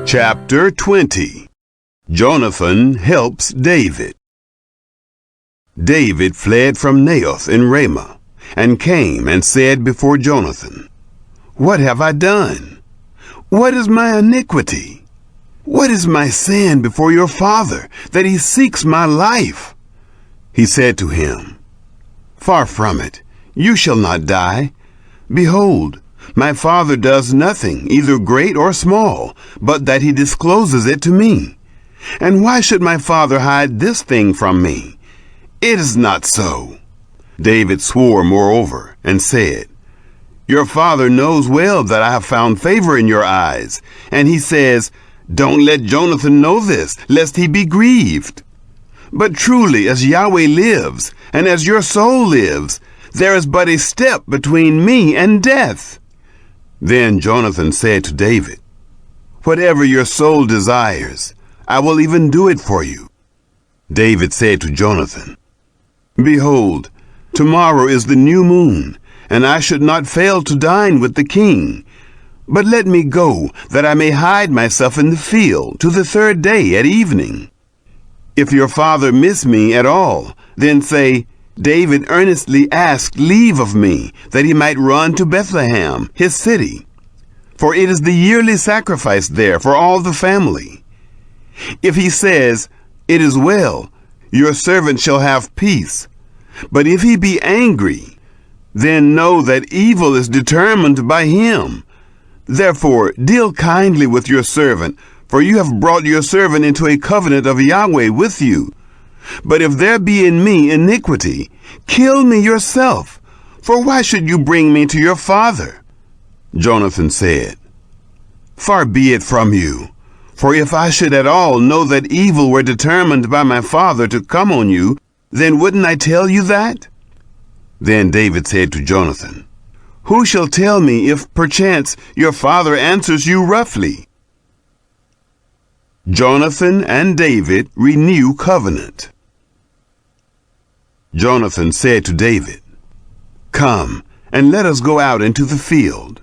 Chapter 20. Jonathan helps David. David fled from Naioth in Ramah, and came and said before Jonathan, "What have I done? What is my iniquity? What is my sin before your father, that he seeks my life?" He said to him, "Far from it, you shall not die. Behold, my father does nothing, either great or small, but that he discloses it to me. And why should my father hide this thing from me? It is not so." David swore moreover, and said, "Your father knows well that I have found favor in your eyes." And he says, "Don't let Jonathan know this, lest he be grieved. But truly, as Yahweh lives, and as your soul lives, there is but a step between me and death." Then Jonathan said to David, "Whatever your soul desires, I will even do it for you." David said to Jonathan, "Behold, tomorrow is the new moon, and I should not fail to dine with the king. But let me go, that I may hide myself in the field to the third day at evening. If your father miss me at all, then say, David earnestly asked leave of me, that he might run to Bethlehem, his city. For it is the yearly sacrifice there for all the family. If he says, It is well, your servant shall have peace. But if he be angry, then know that evil is determined by him. Therefore deal kindly with your servant, for you have brought your servant into a covenant of Yahweh with you. But if there be in me iniquity, kill me yourself, for why should you bring me to your father?" Jonathan said, "Far be it from you, for if I should at all know that evil were determined by my father to come on you, then wouldn't I tell you that?" Then David said to Jonathan, "Who shall tell me if perchance your father answers you roughly?" Jonathan and David renew covenant. Jonathan said to David, "Come, and let us go out into the field."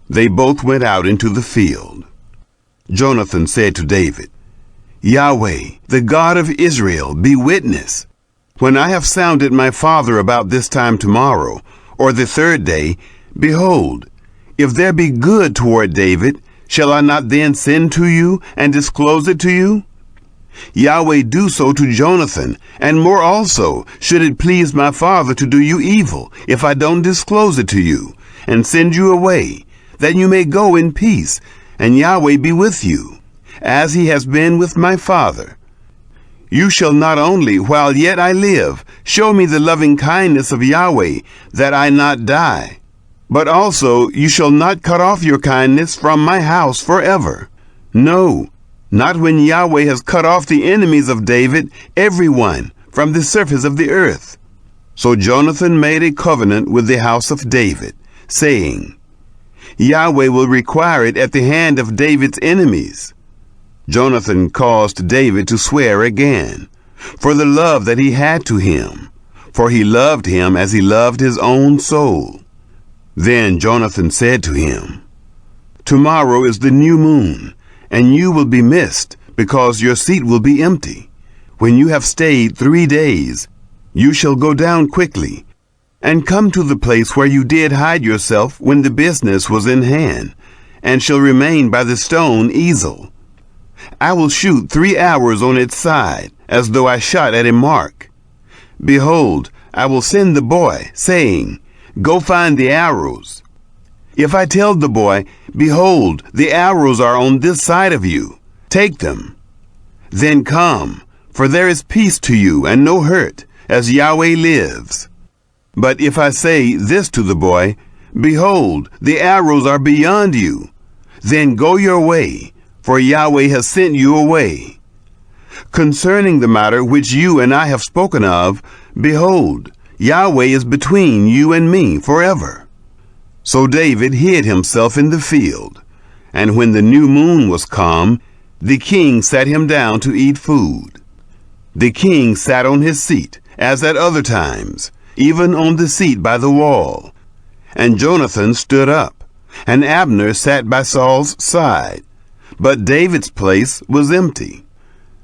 They both went out into the field. Jonathan said to David, "Yahweh, the God of Israel, be witness. When I have sounded my father about this time tomorrow, or the third day, behold, if there be good toward David, shall I not then send to you and disclose it to you? Yahweh do so to Jonathan, and more also, should it please my father to do you evil, if I don't disclose it to you, and send you away, that you may go in peace, and Yahweh be with you, as he has been with my father. You shall not only, while yet I live, show me the loving kindness of Yahweh, that I not die, but also you shall not cut off your kindness from my house forever. No, not when Yahweh has cut off the enemies of David, every one, from the surface of the earth." So Jonathan made a covenant with the house of David, saying, "Yahweh will require it at the hand of David's enemies." Jonathan caused David to swear again, for the love that he had to him, for he loved him as he loved his own soul. Then Jonathan said to him, "Tomorrow is the new moon, and you will be missed, because your seat will be empty. When you have stayed 3 days, you shall go down quickly, and come to the place where you did hide yourself when the business was in hand, and shall remain by the stone easel. I will shoot 3 arrows on its side, as though I shot at a mark. Behold, I will send the boy, saying, Go find the arrows. If I tell the boy, Behold, the arrows are on this side of you, take them. Then come, for there is peace to you and no hurt, as Yahweh lives. But if I say this to the boy, Behold, the arrows are beyond you, then go your way, for Yahweh has sent you away. Concerning the matter which you and I have spoken of, behold, Yahweh is between you and me forever." So David hid himself in the field, and when the new moon was come, the king sat him down to eat food. The king sat on his seat, as at other times, even on the seat by the wall. And Jonathan stood up, and Abner sat by Saul's side. but David's place was empty.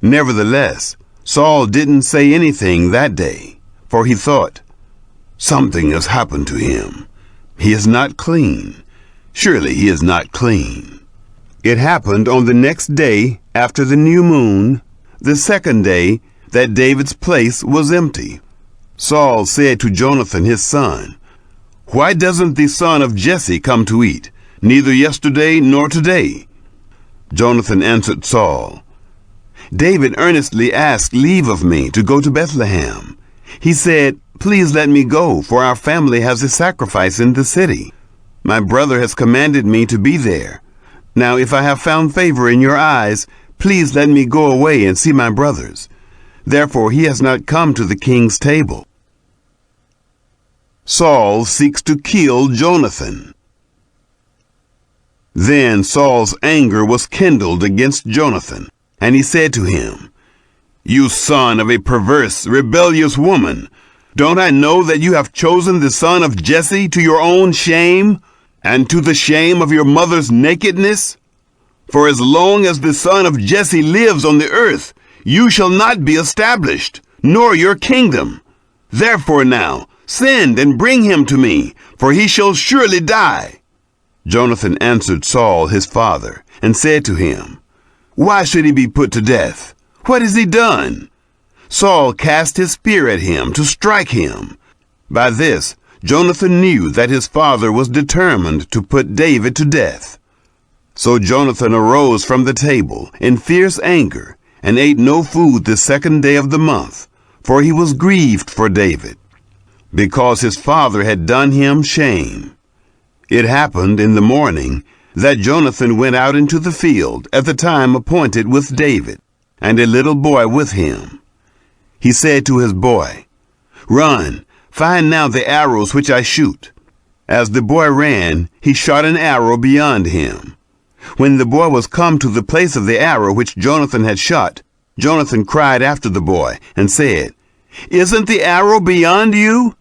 Nevertheless, Saul didn't say anything that day, for he thought, "Something has happened to him. He is not clean. Surely he is not clean." It happened on the next day after the new moon, the second day, that David's place was empty. Saul said to Jonathan his son, "Why doesn't the son of Jesse come to eat, neither yesterday nor today?" Jonathan answered Saul, "David earnestly asked leave of me to go to Bethlehem. He said, 'Please let me go, for our family has a sacrifice in the city. My brother has commanded me to be there. Now if I have found favor in your eyes, please let me go away and see my brothers.' Therefore he has not come to the king's table." Saul seeks to kill Jonathan. Then Saul's anger was kindled against Jonathan, and he said to him, "You son of a perverse, rebellious woman, don't I know that you have chosen the son of Jesse to your own shame, and to the shame of your mother's nakedness? For as long as the son of Jesse lives on the earth, you shall not be established, nor your kingdom. Therefore now, send and bring him to me, for he shall surely die." Jonathan answered Saul his father, and said to him, "Why should he be put to death? What has he done?" Saul cast his spear at him to strike him. By this, Jonathan knew that his father was determined to put David to death. So Jonathan arose from the table in fierce anger, and ate no food the second day of the month, for he was grieved for David, because his father had done him shame. It happened in the morning that Jonathan went out into the field at the time appointed with David, and a little boy with him. He said to his boy, "Run, find now the arrows which I shoot." As the boy ran, he shot an arrow beyond him. When the boy was come to the place of the arrow which Jonathan had shot, Jonathan cried after the boy and said, "Isn't the arrow beyond you?"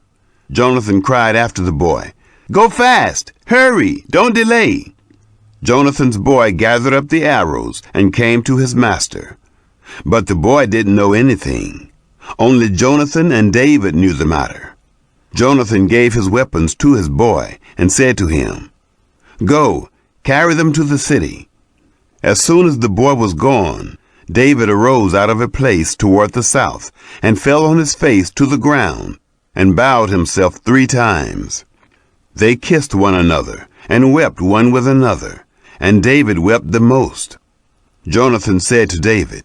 Jonathan cried after the boy, "Go fast, hurry, don't delay." Jonathan's boy gathered up the arrows and came to his master. But the boy didn't know anything. Only Jonathan and David knew the matter. Jonathan gave his weapons to his boy and said to him, "Go, carry them to the city." As soon as the boy was gone, David arose out of a place toward the south, and fell on his face to the ground, and bowed himself 3 times. They kissed one another, and wept one with another, and David wept the most. Jonathan said to David,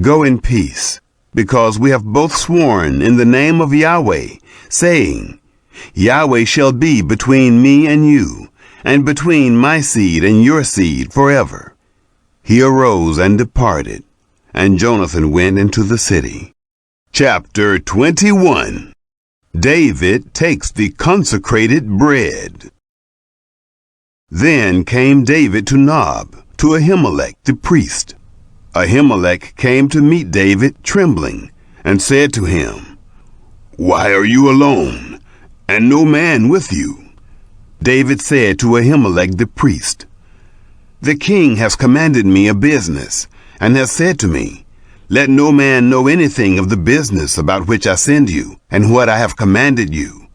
"Go in peace, because we have both sworn in the name of Yahweh, saying, 'Yahweh shall be between me and you, and between my seed and your seed forever.'" He arose and departed, and Jonathan went into the city. Chapter 21. David takes the consecrated bread. Then came David to Nob, to Ahimelech the priest. Ahimelech came to meet David trembling, and said to him, "Why are you alone, and no man with you?" David said to Ahimelech the priest, "The king has commanded me a business, and has said to me, 'Let no man know anything of the business about which I send you, and what I have commanded you.'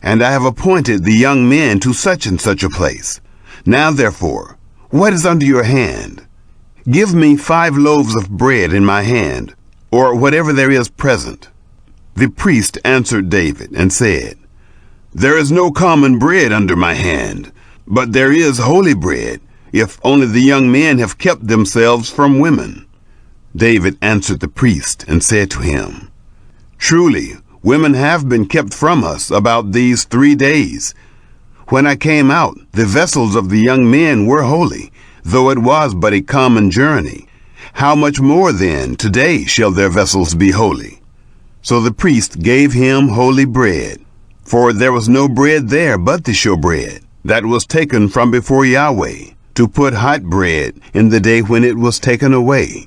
And I have appointed the young men to such and such a place. Now therefore, what is under your hand? Give me 5 loaves of bread in my hand, or whatever there is present." The priest answered David and said, "There is no common bread under my hand, but there is holy bread, if only the young men have kept themselves from women." David answered the priest and said to him, "Truly, women have been kept from us about these 3 days. When I came out, the vessels of the young men were holy, though it was but a common journey. How much more then today shall their vessels be holy?" So the priest gave him holy bread, for there was no bread there but the showbread, that was taken from before Yahweh, to put hot bread in the day when it was taken away.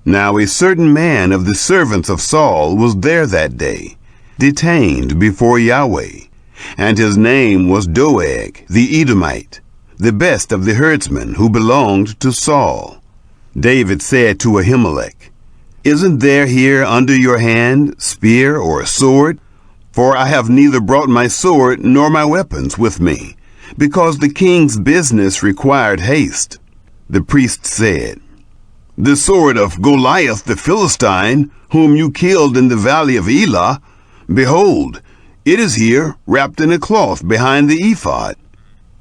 Now a certain man of the servants of Saul was there that day, detained before Yahweh, and his name was Doeg the Edomite. the best of the herdsmen who belonged to Saul. David said to Ahimelech, "Isn't there here under your hand spear or sword? For I have neither brought my sword nor my weapons with me, because the king's business required haste." The priest said, "The sword of Goliath the Philistine, whom you killed in the valley of Elah, behold, it is here wrapped in a cloth behind the ephod.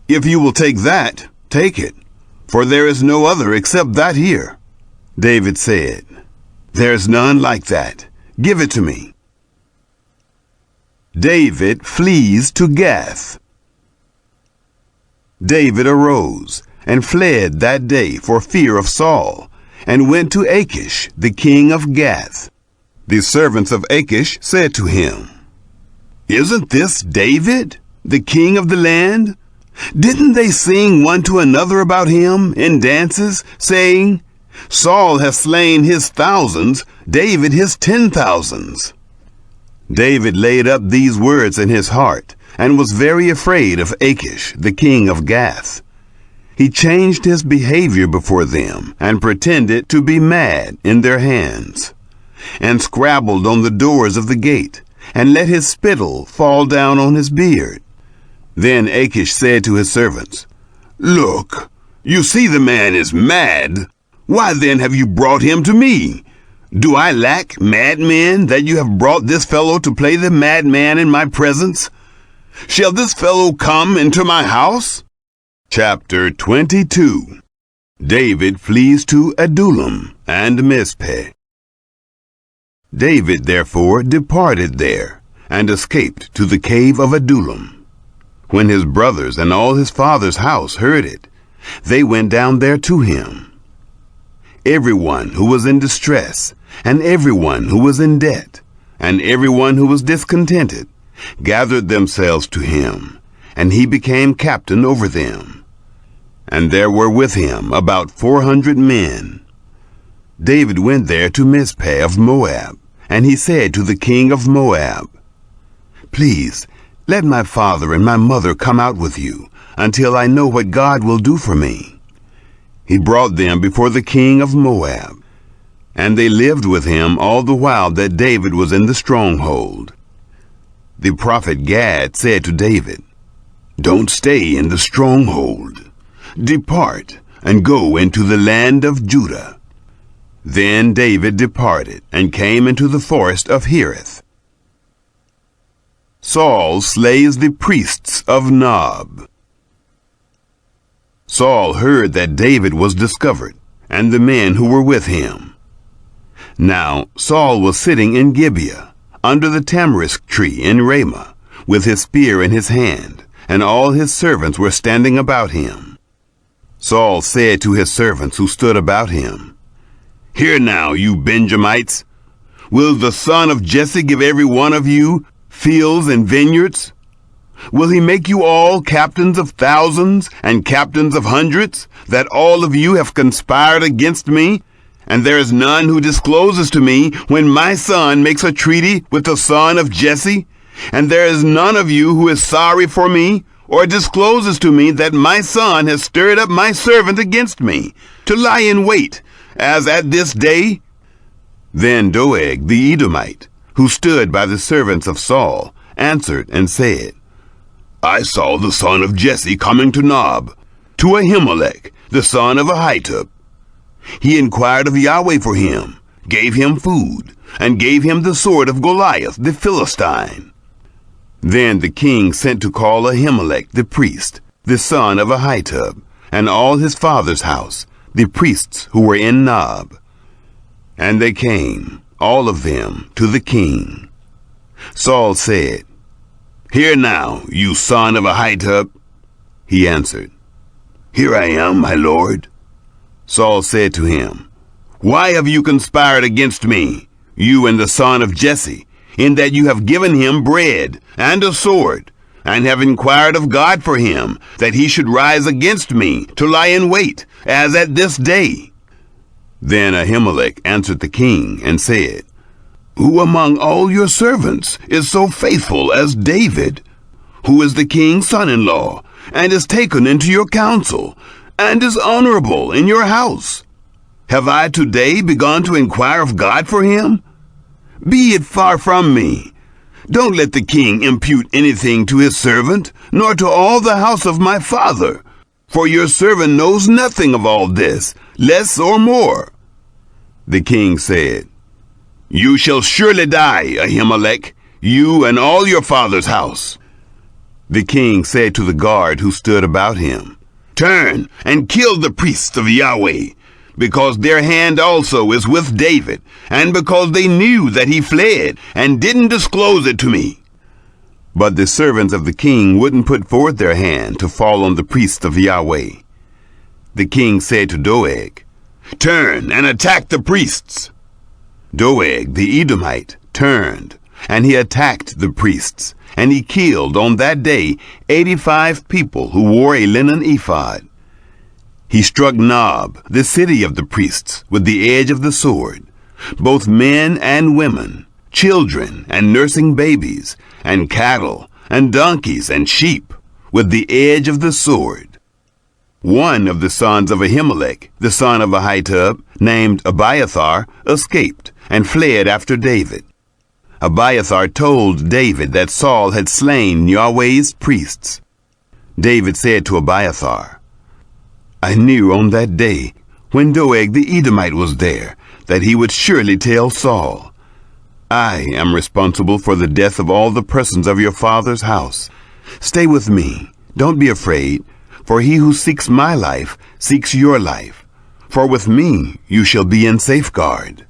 If you will take that, take it, for there is no other except that here." David said, "There's none like that. Give it to me." David flees to Gath. David arose and fled that day for fear of Saul, and went to Achish, the king of Gath. The servants of Achish said to him, "Isn't this David, the king of the land? Didn't they sing one to another about him in dances, saying, 'Saul has slain his thousands, David his 10,000s'?" David laid up these words in his heart, and was very afraid of Achish, the king of Gath. He changed his behavior before them, and pretended to be mad in their hands, and scrabbled on the doors of the gate, and let his spittle fall down on his beard. Then Achish said to his servants, "Look, you see the man is mad. Why then have you brought him to me? Do I lack madmen that you have brought this fellow to play the madman in my presence? Shall this fellow come into my house?" Chapter 22. David flees to Adullam and Mizpeh. David therefore departed there, and escaped to the cave of Adullam. When his brothers and all his father's house heard it, they went down there to him. Everyone who was in distress, and everyone who was in debt, and everyone who was discontented, gathered themselves to him, and he became captain over them. And there were with him about 400 men. David went there to Mizpeh of Moab, and he said to the king of Moab, "Please, let my father and my mother come out with you, until I know what God will do for me." He brought them before the king of Moab, and they lived with him all the while that David was in the stronghold. The prophet Gad said to David, "Don't stay in the stronghold. Depart and go into the land of Judah." Then David departed and came into the forest of Hereth. Saul slays the priests of Nob. Saul heard that David was discovered, and the men who were with him. Now Saul was sitting in Gibeah, under the tamarisk tree in Ramah, with his spear in his hand, and all his servants were standing about him. Saul said to his servants who stood about him, "Hear now, you Benjamites, will the son of Jesse give every one of you fields and vineyards? Will he make you all captains of thousands and captains of hundreds, that all of you have conspired against me? And there is none who discloses to me when my son makes a treaty with the son of Jesse? And there is none of you who is sorry for me, or discloses to me that my son has stirred up my servant against me, to lie in wait, as at this day?" Then Doeg the Edomite, who stood by the servants of Saul, answered and said, "I saw the son of Jesse coming to Nob, to Ahimelech, the son of Ahitub. He inquired of Yahweh for him, gave him food, and gave him the sword of Goliath the Philistine." Then the king sent to call Ahimelech the priest, the son of Ahitub, and all his father's house, the priests who were in Nob. And they came, all of them, to the king. Saul said, "Hear now, you son of Ahitub." He answered, "Here I am, my lord." Saul said to him, "Why have you conspired against me, you and the son of Jesse, in that you have given him bread and a sword, and have inquired of God for him, that he should rise against me to lie in wait, as at this day?" Then Ahimelech answered the king and said, "Who among all your servants is so faithful as David, who is the king's son-in-law, and is taken into your counsel, and is honorable in your house. Have I today begun to inquire of God for him? Be it far from me. Don't let the king impute anything to his servant, nor to all the house of my father. For your servant knows nothing of all this, less or more. The king said, You shall surely die, Ahimelech, you and all your father's house. The king said to the guard who stood about him, Turn and kill the priests of Yahweh, because their hand also is with David, and because they knew that he fled and didn't disclose it to me. But the servants of the king wouldn't put forth their hand to fall on the priests of Yahweh. The king said to Doeg, Turn and attack the priests. Doeg the Edomite turned, and he attacked the priests, and he killed on that day 85 people who wore a linen ephod. He struck Nob, the city of the priests, with the edge of the sword, both men and women, children and nursing babies, and cattle, and donkeys and sheep, with the edge of the sword. One of the sons of Ahimelech, the son of Ahitub, named Abiathar, escaped and fled after David. Abiathar told David that Saul had slain Yahweh's priests. David said to Abiathar, I knew on that day, when Doeg the Edomite was there, that he would surely tell Saul, I am responsible for the death of all the persons of your father's house. Stay with me, don't be afraid, for he who seeks my life seeks your life. For with me you shall be in safeguard.